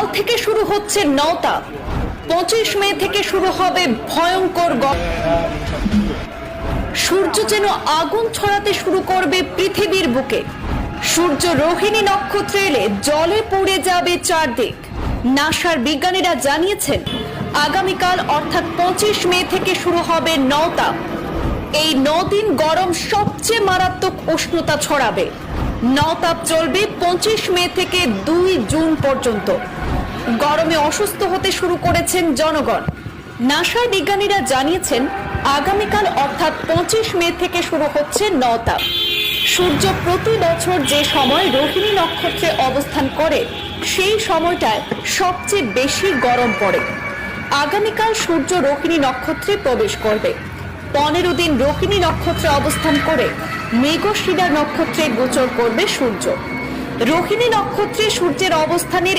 কাল থেকে শুরু হচ্ছে নওতাপ। 25 মে থেকে শুরু হবে ভয়ঙ্কর সূর্য যেন আগুন ছড়াতে শুরু করবে পৃথিবীর বুকে। সূর্য রোহিণী নক্ষত্রে এলে জলে পুড়ে যাবে চারদিক। নাসার বিজ্ঞানীরা জানিয়েছেন আগামীকাল অর্থাৎ 25 মে থেকে শুরু হবে নওতাপ। এই 9 দিন গরম সবচেয়ে মারাত্মক উষ্ণতা ছড়াবে। নওতাপ চলবে 25 মে থেকে 2 জুন পর্যন্ত। গরমে অসুস্থ হতে শুরু করেছেন জনগণ। নাসার বিজ্ঞানীরা জানিয়েছেন আগামীকাল অর্থাৎ 25 মে থেকে শুরু হচ্ছে নওতাপ। সূর্য প্রতি বছর যে সময় রোহিণী নক্ষত্রে অবস্থান করে সেই সময়টায় সবচেয়ে বেশি গরম পড়ে। আগামীকাল সূর্য রোহিণী নক্ষত্রে প্রবেশ করবে। 15 দিন রোহিণী নক্ষত্রে অবস্থান করে মৃগশিরা নক্ষত্রে গোচর করবে সূর্য। রোহিণী নক্ষত্রে সূর্যের অবস্থানের